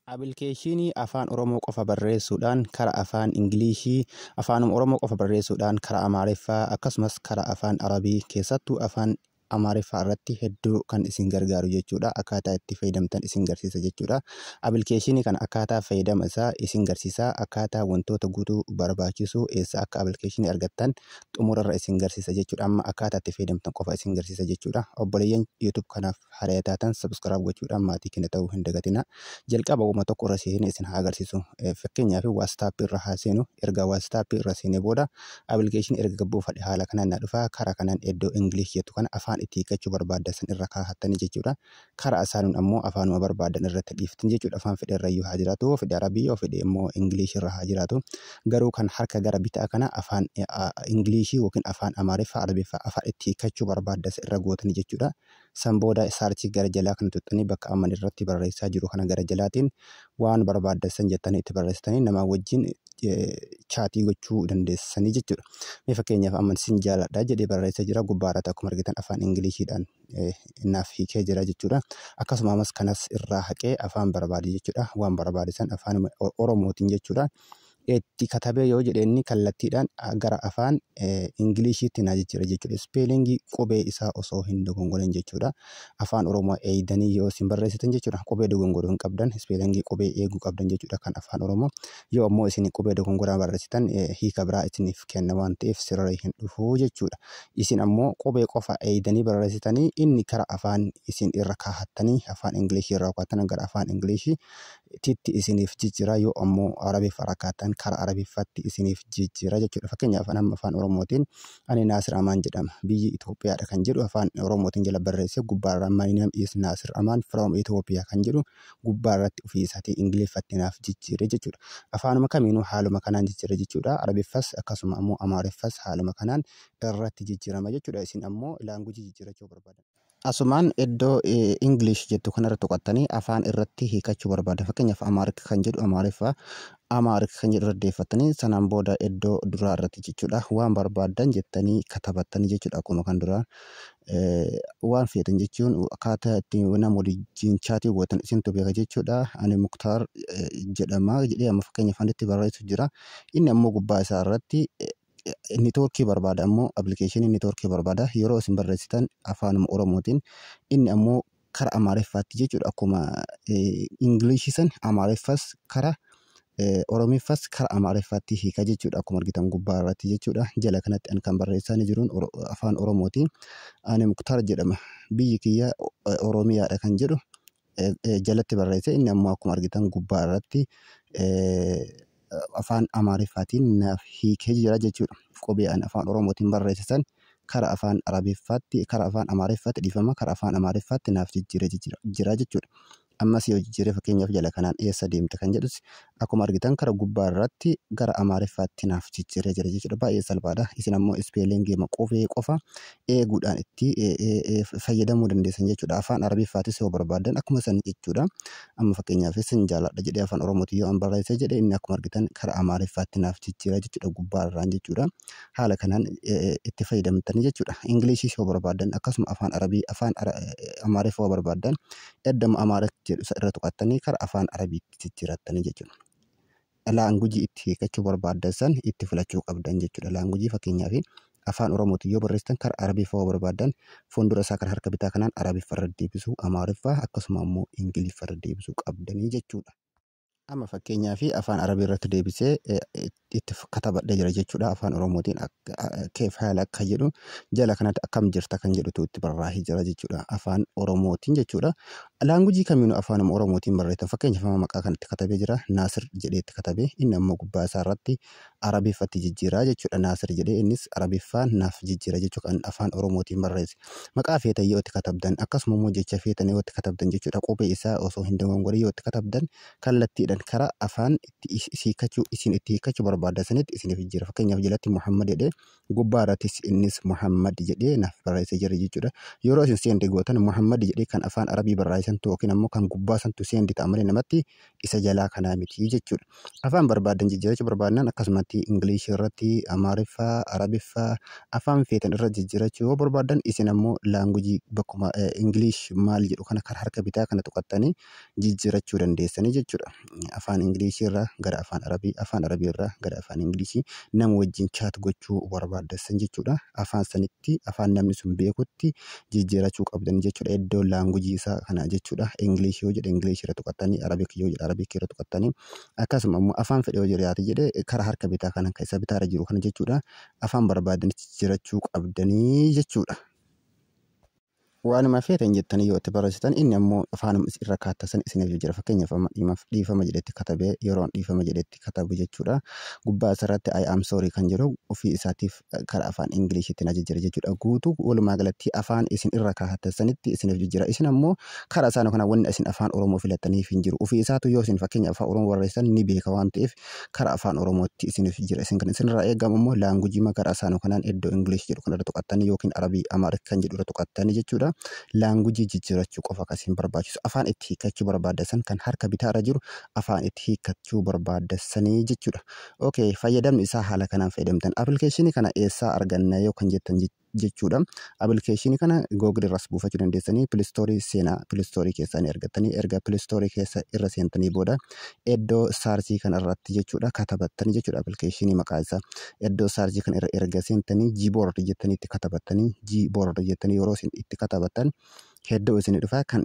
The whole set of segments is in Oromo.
Aappilikeeshinii afaan Oromoo qofa barreessuudhaan karaa afaan Ingilishii, afaan Oromoo qofa barreessuudhaan karaa Amaariffaa akkasumas karaa afaan Arabii keessattuu afaan Amaariffaa irratti hedduu kan isin gargaaru jechuudha. Akkaataa itti fayyadamtan isin garsiisa jechuudha. Aappilikeeshinii kana akkaataa fayyadama isaa isin garsiisa. Akkaataa wantoota guutuu barbaachisu eessa akka aappilikeeshinii argattan xumurarra isin garsiisa jechuudha. Amma akkaataa itti fayyadamtan qofa isin garsiisa jechuudha. Obboleeyyan YouTube kanaaf haaraa taatan subscribe gochuudhaan maatii keenya ta'uu hin dagatina. Jalqaba wama tokko irra seenee isin haa agarsiisu. Fakkeenyaaf WhatsApp irra haa seenu. Erga WhatsApp irra seenee booda aappilikeeshinii erga gabbuufadhe haala kanaan na dhufa. Karaa kanaan iddoo English jettu kana afaan itti hiikkachuu barbaaddan irra kaahattanii jechuudha. Karaa isaanuun ammoo afaanuma barbaadan irratti dhiiftan jechuudha. Afaan fedhe irra iyyuu haa jiraatu, fedhe Arabii yoo fedhe immoo English irra haa jiraatu. Garuu kan harka gara bitaa kana afaan Englishii yookiin afaan Amaariffaa, Arabiffaa afaan itti hiikkachuu barbaaddan irra gootanii jechuudha. San booda saarchii gara jalaa kan tuttanii bakka amma irratti barreessaa jiru kana gara jalaatiin waan barbaaddan jettanii itti barreessitanii nama wajjin chaatii gochuu dandeessanii jechuudha. Mee fakkeenyaaf amma sin jaaladha jedhee barreessaa jira. Gubbaarratti akkuma argitan afaan Ingiliishiidhaan naaf hiikee jira jechuudha. Akkasumas kanas irraa haqee afaan barbaade jechuudha. Waan barbaadisan afaan Oromootiin jechuudha. Itti katabee yoo jedheenni kallattiidhaan gara afaan Ingilishiitti na jijjiira jechuudha. Ispeelingii qubee isaa osoo hin dogongorin jechuudha. Afaan Oromoo eeydanii yoo isin barreessitan jechuudha. Qubee dogongoruu hin qabdan. Ispeelingii qubee eeguu qabdan jechuudha kan afaan Oromoo. Yoo ammoo isin qubee dogongoraa barreessitan hiika biraa isiniif kenna waan ta'eef sirrii hin dhufu jechuudha. Isin ammoo qubee qofa eeydanii barreessitanii inni karaa afaan isin irra kaahattanii afaan Ingilishii irraa kaa'atan gara afaan Ingilishii titti isiniif jijjiira. Yoo ammoo Arabiffaa rakkaatan karaa Arabiffaatti isiniif jijjiira jechuudha. Fakkeenyaaf amma afaan Oromootiin ani Naasir Amaan jedhama. Biyyi Itoophiyaadha kan jedhu afaan Oromootiin jala barreessee gubbaarra my name is Naasir Amaan from Ethiopia kan jedhu gubbaarratti ofii isaatii Ingiliffatti naaf jijjiire jechuudha. Afaanuma kamiinuu haaluma kanaan jijjiira jechuudha. Arabiffas akkasuma ammoo Amaariffas haaluma kanaan irratti jijjiirama jechuudha. Isin ammoo laangujii jijjiirachuu barbaadan. Asumaan iddoo English jettu kanarra tuqattanii afaan irratti hiikachuu barbaada. Fakkeenyaaf Amaarik kan jedhu Amaariffaa, Amaarik kan jedhu irra deeffattanii sanaan booda iddoo duraa irratti jechuudha. Waan barbaadan jettanii katabattanii jechuudha. Akkuma kan duraa waan feetan jechuun akkaataa itti nama waliin chaatii gootan isintu beeka jechuudha. Ani Muktaar jedhama jedhee amma fakkeenyaaf itti barreessu jira. Inni ammoo gubbaa isaa irratti Neetwoorkii barbaada ammoo aappilikeeshinii neetwoorkii barbaada. Yeroo isin barreessitan afaan Oromootiin inni ammoo karaa Amaariffaatti jechuudha. Akkuma Ingiliishisan Amaariffas karaa Oromiffas karaa Amaariffaatti hiika jechuudha. Akkuma argitan gubbaa irratti jechuudha. Jala kanatti an kan barreessaa jiruun afaan Oromootiin ani Muktaar jedhama. Biyyi kiyya Oromiyaadha kan jedhu jalatti barreesse. Inni ammoo akkuma argitan gubbaa irratti afaan Amaariffaatiin naaf hiikee jira jechuudha. Qubee an afaan Oromootiin barreessisan karaa afaan Arabiffaatti, karaa afaan Amaariffaatti dhiifama, karaa afaan Amaariffaatti naaf jijjiiree jira jechuudha. Ammas yoo jijjiiree fakkeenyaaf jala kanaan eessa deemte kan jedhus akkuma argitan karaa gubbaa irratti gara Amaariffaatti naaf jijjiiree jira jechuudha. Baay'ee salphaadha. Isin ammoo ispeelingii qubee qofa eeguudhaan itti fayyadamuu dandeessan jechuudha. Afaan Arabiffaattis yoo barbaadan akkuma san jechuudha. Amma fakkeenyaaf sin jaaladha jedhee afaan Oromootiin yoo an barreesse jedhee inni akkuma argitan karaa Amaariffaatti naaf jijjiiree jechuudha gubbaa irraan jechuudha. Haala kanaan itti fayyadamtanii jechuudha. Ingilishis yoo barbaadan akkasuma afaan Arabii, afaan Amaariffaa yoo barbaadan eddama Amaarik jedhu irra tuqattanii karaa afaan Arabiitti jijjiirattanii jechuudha. Laangujii itti hiikachuu barbaadan san itti filachuu qabdan jechuudha. Laangujii fakkeenyaaf afaan Oromootiin yoo barreessitan karaa Arabiffaa yoo barbaadan fuuldura isaa karaa harka bitaa kanaan Arabiffaa irra deebisuu, Amaariffaa akkasuma ammoo Ingiliffaa irra deebisuu qabdanii jechuudha. Amma fakkeenyaaf afaan Arabii irratti deebisee itti katabadhee jira jechuudha. Afaan Oromootiin keef haala akka jedhu jala kanatti akkam jirta kan jedhutu itti barraa'ee jira jechuudha. Afaan Oromootiin jechuudha. Laangujii kamiinuu afaan Oromootiin barreeffama. Fakkeenyaaf maqaa kanatti katabee jira. Naasir jedhee itti katabee inni ammoo gubbaa isaa irratti Arabiffatti jijjiiraa jechuudha. Naasir jedhee innis Arabiffaan naaf jijjiira jechuudha. Kan afaan Oromootiin barreesse. Maqaa feetan yoo itti katabdan akkasuma immoo jecha feetan yoo itti katabdan jechuudha. Qubee isaa osoo hin dogongorin yoo itti katabdan kallattiidhaan karaa afaan isin itti hiikachuu barbaadu barbaadasanitti isiniif jijjiira. Fakkeenyaaf jalatti Muhammad jedhee gubbaa irrattis innis Muhammad jedhee naaf barreessee jira jechuudha. Yeroo isin seendi gootan Muhammad jedhee kan afaan Arabii barreessantu yookiin ammoo kan gubbaa santu seendi ta'a malee namatti isa jalaa kanaa miti jechuudha. Afaan barbaadan jijjiirachuu barbaadnan akkasumatti Ingilishii irratti, Amaariffaa, Arabiffaa afaan feetan irra jijjiirachuu yoo barbaadan isin ammoo laangujii bakkuma Ingilish maal jedhu kana kan harka bitaa kana tuqattanii jijjiirachuu dandeessanii jechuudha. Afaan Ingilishii irraa gara afaan Arabii irraa gara afaan Ingilishii nama wajjin chaat gochuu barbaadan jechuudha. Afaan sanitti afaan namni sun beekutti jijjiirachuu qabdan jechuudha. Iddoo laangujii isaa kana jechuudha. Ingilishii yoo jedhe Ingilishii irra tuqattanii, Arabiik yoo jedhe Arabiik irra tuqattanii akkasuma immoo afaan fedhe yoo jiraate jedhe karaa harka bitaa kana kan isa bitaarra jiru kana jechuudha. Afaan barbaadan jijjiirachuu qabdanii jechuudha. Waanuma feetan jettanii yoo itti barreessitan inni ammoo afaanuma irra kaatasan isiniif jijjiira. Fakkeenyaaf dhiifama jedhetti katabee yeroon dhiifama jedhetti katabu jechuudha. Gubbaa isarratti I am sorry kan jedhu ofii isaatiif karaa afaan Ingiliishiitti na jijjiira jechuudha. Guutuu walumaa galatti afaan isin irra kaatansanitti isiniif jijjiira. Isin ammoo karaa isaanii kana wanni isin afaan Oromoo filattaniif hin jiru. Ofii isaatu yoo isin fakkeenyaaf afaan Oromoo barreessan ni beeka waan ta'eef karaa afaan Oromootti isiniif jijjiira. Isin kan isinirraa eegamu immoo laangujii makaraa isaanii kanaan iddoo Ingilish jedhu kanarra tuqattanii yookiin Arabii Amaarik kan jedhu irra tuqattanii jechuudha. Laangujii jijjiirachuu qofa akkasiin barbaachisu. Afaan itti hiikkachuu barbaadan kan harka bitaarra jiru afaan itti hiikkachuu barbaadanii jechuudha. Okay, fayyadamni isaa haala kanaan fayyadamtan. Appilikeeshinii kana eessaa arganna yoo kan jettan jechuudha. Appilikeeshinii kana Google irraas buufachuu dandeessanii Pilistoorii seenaa Pilistoorii keessaa ni argattanii erga Pilistoorii keessa irra seentanii booda iddoo saarchii kana irratti jechuudha katabattanii jechuudha. Appilikeeshinii maqaa isaa iddoo saarchii kana irra erga seentanii Gboard jettanii itti katabattanii Gboard jettanii yeroo isin itti katabatan hedduu isin dhufa kan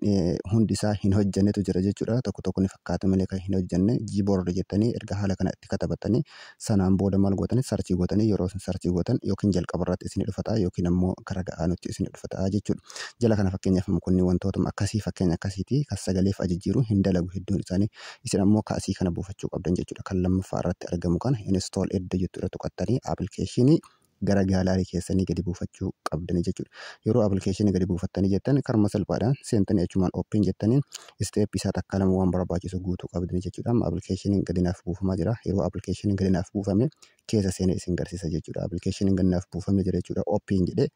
hundi isaa hin hojjennetu jira jechuudha. Tokko tokko ni fakkaata malee kan hin hojjenne Gboard jettanii erga haala kana itti katabattanii sanaan booda maal gootanii saarchii gootanii yeroo isin saarchii gootan yookiin jalqaba irratti isin dhufata yookiin ammoo karaa ga'aanutti isin dhufata jechuudha. Jala kana fakkeenyaaf kunni wantoota akkasii fakkeenya akkasiiti kan sagaleef ajijjiiru hin dalagu hedduun isaanii isin ammoo kaasii kana buufachuu qabdan jechuudha. Kan lammaffaa irratti argamu kana install iddoo jettu irra tuqattanii appilikeeshinii gara gaalaarii keessanii gadi buufachuu qabdanii jechuudha. Yeroo appilikeeshinii gadi buufattanii jettan karma salphaadhaan seentanii achumaan open jettanii isteep isaa takka lama waan barbaachisu guutuu qabdanii jechuudha. Amma appilikeeshiniin gadi naaf buufamaa jira. Yeroo appilikeeshiniin gadi naaf buufame keessa seenee isin garsiisa jechuudha. Appilikeeshiniin gadi naaf buufame jira jechuudha. Open jedhee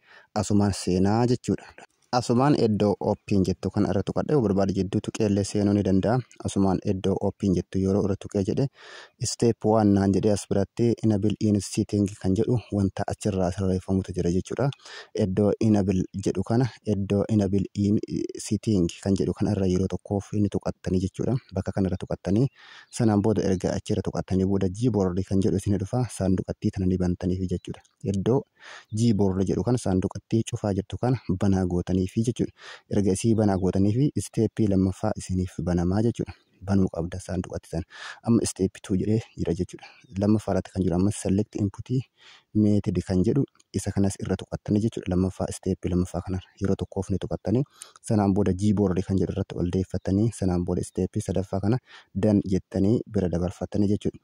asumaan seenaa jechuudha. Asumaan iddoo open jettu kan irra tuqadhe barbaade jidduu tuqeellee seenuu ni danda'a. Asumaan iddoo open jettu yeroo irra tuqee jedhe step 1 naan jedhee as biratti enable in setting kan jedhu wanta achirraa sirreeffamutu jira jechuudha. Iddoo enable jedhu kana iddoo enable in setting kan jedhu kan irra yeroo tokkoof inni tuqattanii jechuudha. Bakka kanarra tuqattanii sanaan booda erga achirra tuqattanii booda Gboard kan jedhu isin dhufa saanduqattii tana ni bantaniif jechuudha. Iddoo Gboard jedhu kana saanduqattii cufaa jirtu kana banaa gootanii fi jechuudha. Erga isii banaa gootanii fi isteeppii lammaffaa isiniif banamaa jechuudha. Banuu qabda saanduqatti sana. Amma isteeppii 2 jedhee jira jechuudha. Lammaffaa irratti kan jiru amma select input method kan jedhu isa kanas irra tuqattanii jechuudha. Lammaffaa isteeppii lammaffaa kana yeroo tokkoof ni tuqattanii sanaan booda Gboard kan jedhu irratti ol deeffattanii sanaan booda isteeppii sadaffaa kana dan jettanii bira dabarfattanii jechuudha.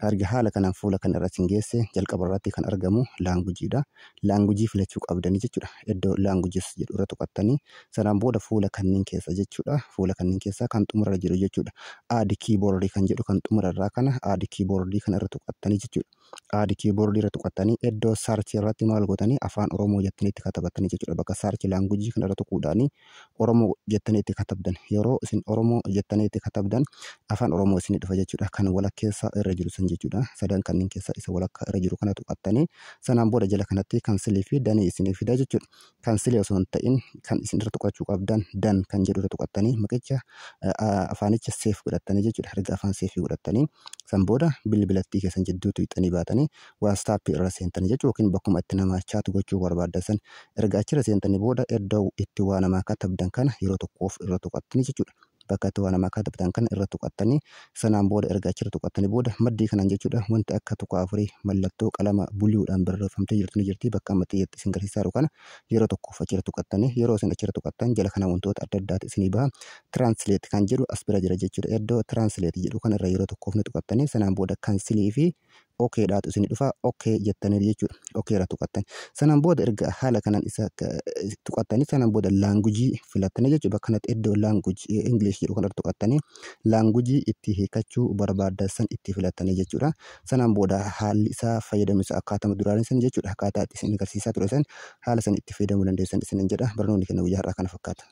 Erga haala kanaan fuula kana irratti hin geesse jalqaba irratti kan argamu laangujiidha. Laangujii filachuu qabdanii jechuudha. Iddoo laangujis jedhu irra tuqattanii sanaan booda fuula kanneen keessa jechuudha. Fuula kanneen keessaa kan xumura jiru jechuudha. Add keyboard kan jedhu kan xumura irraa kana add keyboard kana irra tuqattanii jechuudha. Add keyboard irra tuqattanii iddoo search irratti maal gootanii afaan Oromoo jettanii itti katabattanii jechuudha. Bakka search laangujii kana irra tuquudhaanii Oromoo jettanii itti katabdan yeroo isin Oromoo jettanii itti katabdan afaan Oromoo isin dhufa jechuudha. Kan walakkeessa irra jiru san jechuudha. Sadan kanneen keessa isa walakkaa irra jiru kana tuqattanii sanaan booda jala kanatti kansilii fi danii isin fida jechuudha. Kansilii osoo hin ta'in kan isin irra tuqachuu qabdan dan kan jedhu irra tuqattanii maqicha afaanicha seef godhattanii jechuudha. Erga afaan seefii godhattanii san booda bilbilattii keessan jidduutu hixanii baatanii WhatsApp irra seentanii jechuudha. Yookiin bakkuma itti nama chaatu gochuu barbaadan san erga achirra seentanii booda iddoo itti waa namaa katabdan kana yeroo tokkoof irra tuqattanii jechuudha. Bakka itti waa namaa katabdan kana irra tuqattanii sanaan booda erga achirra tuqattanii booda maddii kanaan jechuudha. Wanti akka tuqaa afurii mallattoo qalama buliidhaan barreeffamtee jirtu ni jirti. Bakka amma xiyyeetti isin garsiisaa jiru kana yeroo tokkoof achirra tuqattanii yeroo isin achirra tuqattan jala kana wantoota adda addaati isinii baha. Translate kan jedhu as bira jira jechuudha. Iddoo translate jedhu kana irra yeroo tokkoof ni tuqattanii sanaan booda kansilii fi okeedhaatu isin dhufa okee jettanii jechuudha. Okeerra tuqattan. Sanaan booda erga haala kanaan isa tuqattanii sanaan booda laangujii filattanii jechuudha. Bakka kanatti iddoo laangujii English jedhu kanatti tuqattanii laangujii itti hiikachuu barbaaddan san itti filattanii jechuudha. Sanaan booda haalli isaa fayyadamisa akkaataa duraan san jechuudha. Akkaataa isin agarsiisaa ture san haala san itti fayyadamuu dandeessan isinin jedha. Barnoonni kenna guyyaa har'aa kana fakkaata.